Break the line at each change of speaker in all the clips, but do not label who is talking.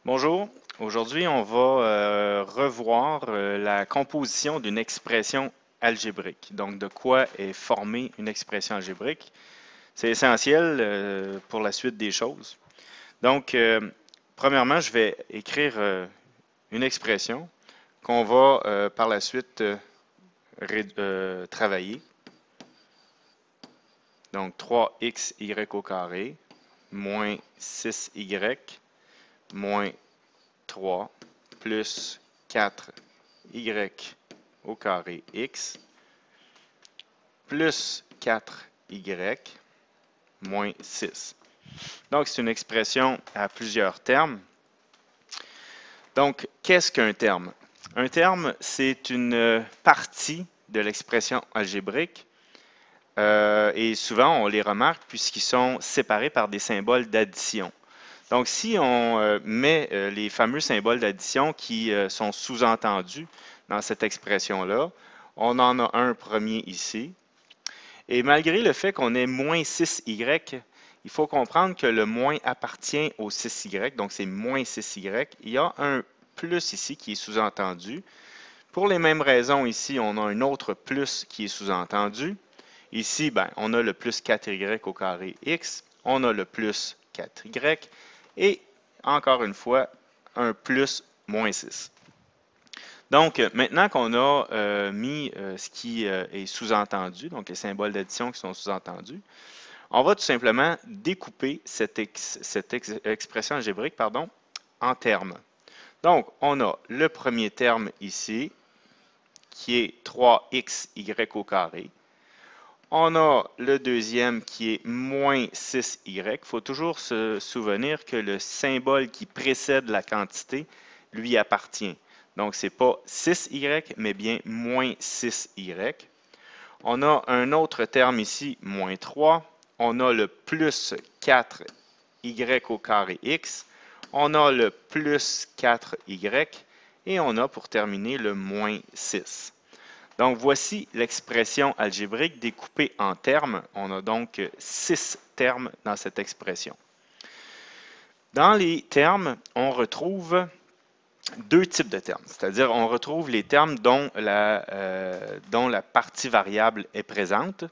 Bonjour, aujourd'hui on va revoir la composition d'une expression algébrique. Donc de quoi est formée une expression algébrique. C'est essentiel pour la suite des choses. Donc premièrement, je vais écrire une expression qu'on va par la suite travailler. Donc 3xy au carré moins 6y moins 3 plus 4y au carré x plus 4y moins 6. Donc, c'est une expression à plusieurs termes. Donc, qu'est-ce qu'un terme? Un terme, c'est une partie de l'expression algébrique et souvent, on les remarque puisqu'ils sont séparés par des symboles d'addition. Donc, si on met les fameux symboles d'addition qui sont sous-entendus dans cette expression-là, on en a un premier ici. Et malgré le fait qu'on ait moins 6y, il faut comprendre que le moins appartient au 6y, donc c'est moins 6y. Il y a un plus ici qui est sous-entendu. Pour les mêmes raisons, ici, on a un autre plus qui est sous-entendu. Ici, ben, on a le plus 4y au carré x, on a le plus 4y, et encore une fois, un plus moins 6. Donc, maintenant qu'on a mis ce qui est sous-entendu, donc les symboles d'addition qui sont sous-entendus, on va tout simplement découper cette expression algébrique en termes. Donc, on a le premier terme ici, qui est 3xy au carré. On a le deuxième qui est moins 6y. Il faut toujours se souvenir que le symbole qui précède la quantité lui appartient. Donc, ce n'est pas 6y, mais bien moins 6y. On a un autre terme ici, moins 3. On a le plus 4y au carré x. On a le plus 4y. Et on a pour terminer le moins 6. Donc, voici l'expression algébrique découpée en termes. On a donc 6 termes dans cette expression. Dans les termes, on retrouve deux types de termes, c'est-à-dire on retrouve les termes dont la partie variable est présente,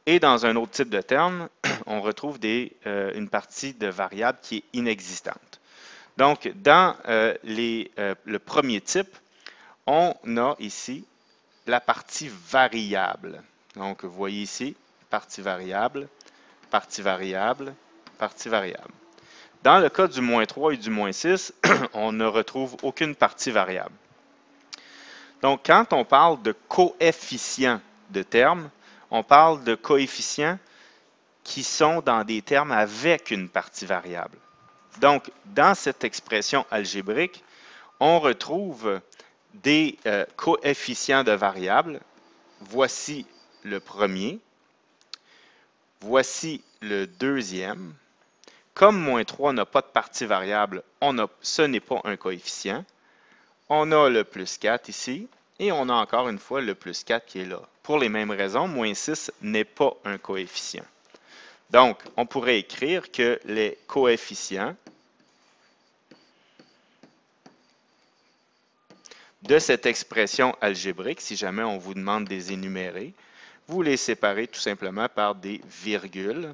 et dans un autre type de terme, on retrouve une partie de variable qui est inexistante. Donc, dans le premier type, on a ici la partie variable. Donc, vous voyez ici, partie variable, partie variable, partie variable. Dans le cas du moins 3 et du moins 6, on ne retrouve aucune partie variable. Donc, quand on parle de coefficients de termes, on parle de coefficients qui sont dans des termes avec une partie variable. Donc, dans cette expression algébrique, on retrouve des coefficients de variables. Voici le premier. Voici le deuxième. Comme moins 3 n'a pas de partie variable, ce n'est pas un coefficient. On a le plus 4 ici, et on a encore une fois le plus 4 qui est là. Pour les mêmes raisons, moins 6 n'est pas un coefficient. Donc, on pourrait écrire que les coefficients de cette expression algébrique, si jamais on vous demande de les énumérer, vous les séparez tout simplement par des virgules,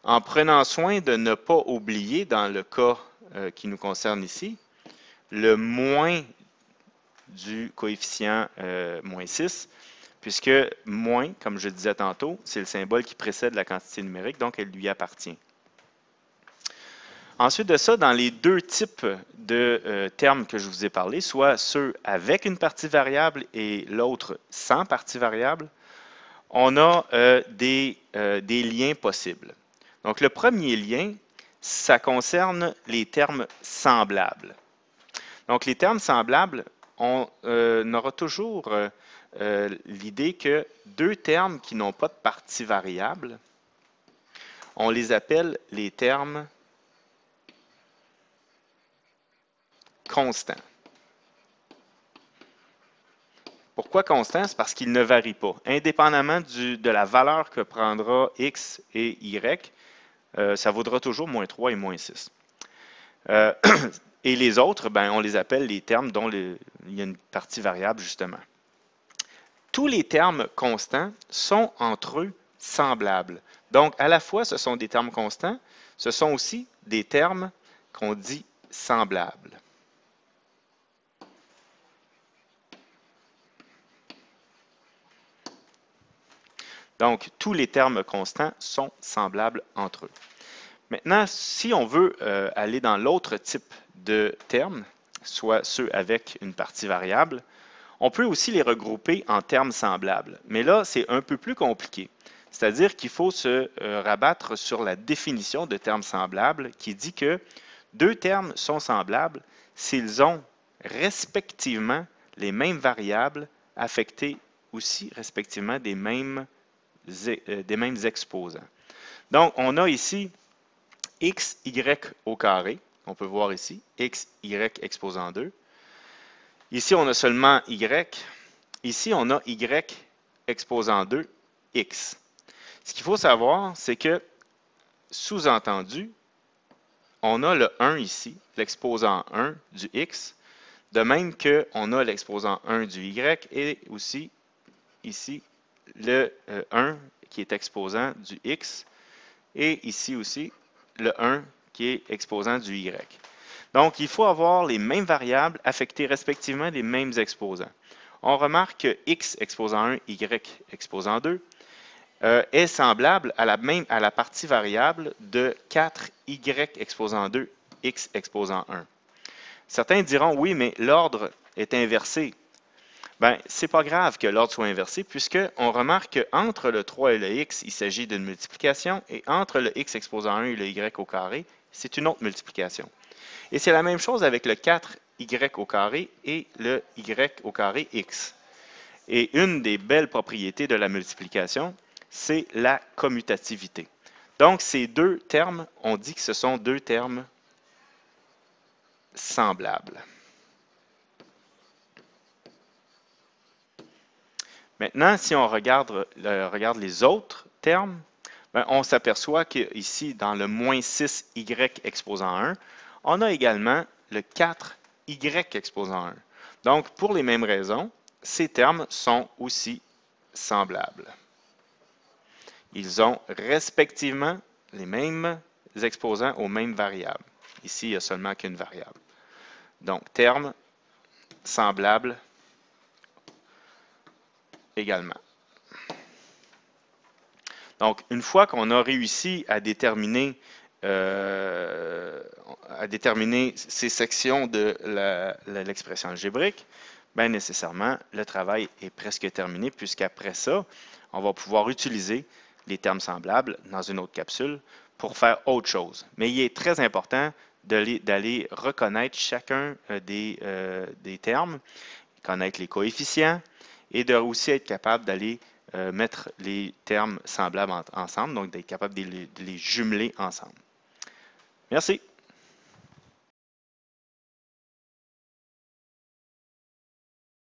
en prenant soin de ne pas oublier, dans le cas qui nous concerne ici, le moins du coefficient moins 6, puisque moins, comme je disais tantôt, c'est le symbole qui précède la quantité numérique, donc elle lui appartient. Ensuite de ça, dans les deux types de termes que je vous ai parlé, soit ceux avec une partie variable et l'autre sans partie variable, on a des liens possibles. Donc, le premier lien, ça concerne les termes semblables. Donc, les termes semblables, on aura toujours l'idée que deux termes qui n'ont pas de partie variable, on les appelle les termes constants. Pourquoi constant? C'est parce qu'ils ne varient pas. Indépendamment de la valeur que prendra x et y, ça vaudra toujours moins 3 et moins 6. Et les autres, ben, on les appelle les termes dont il y a une partie variable, justement. Tous les termes constants sont entre eux semblables. Donc, à la fois, ce sont des termes constants, ce sont aussi des termes qu'on dit semblables. Donc, tous les termes constants sont semblables entre eux. Maintenant, si on veut aller dans l'autre type de termes, soit ceux avec une partie variable, on peut aussi les regrouper en termes semblables. Mais là, c'est un peu plus compliqué. C'est-à-dire qu'il faut se rabattre sur la définition de termes semblables qui dit que deux termes sont semblables s'ils ont respectivement les mêmes variables affectées aussi respectivement des mêmes exposants. Donc, on a ici x, y au carré. On peut voir ici, x, y exposant 2. Ici, on a seulement y. Ici, on a y exposant 2, x. Ce qu'il faut savoir, c'est que, sous-entendu, on a le 1 ici, l'exposant 1 du x, de même qu'on a l'exposant 1 du y et aussi ici le 1 qui est exposant du x et ici aussi le 1 qui est exposant du y. Donc, il faut avoir les mêmes variables affectées respectivement des mêmes exposants. On remarque que x exposant 1, y exposant 2 est semblable à la partie variable de 4y exposant 2, x exposant 1. Certains diront, oui, mais l'ordre est inversé. Bien, ce n'est pas grave que l'ordre soit inversé, puisqu'on remarque qu'entre le 3 et le x, il s'agit d'une multiplication, et entre le x exposant 1 et le y au carré, c'est une autre multiplication. Et c'est la même chose avec le 4y au carré et le y au carré x. Et une des belles propriétés de la multiplication, c'est la commutativité. Donc, ces deux termes, on dit que ce sont deux termes semblables. Maintenant, si on regarde les autres termes, bien, on s'aperçoit qu'ici, dans le moins 6y exposant 1, on a également le 4y exposant 1. Donc, pour les mêmes raisons, ces termes sont aussi semblables. Ils ont respectivement les mêmes exposants aux mêmes variables. Ici, il n'y a seulement qu'une variable. Donc, termes semblables également. Donc, une fois qu'on a réussi à déterminer ces sections de l'expression algébrique, bien nécessairement, le travail est presque terminé, puisqu'après ça, on va pouvoir utiliser les termes semblables dans une autre capsule pour faire autre chose. Mais il est très important d'aller reconnaître chacun des termes, connaître les coefficients et de aussi être capable d'aller mettre les termes semblables ensemble, donc d'être capable de les jumeler ensemble. Merci.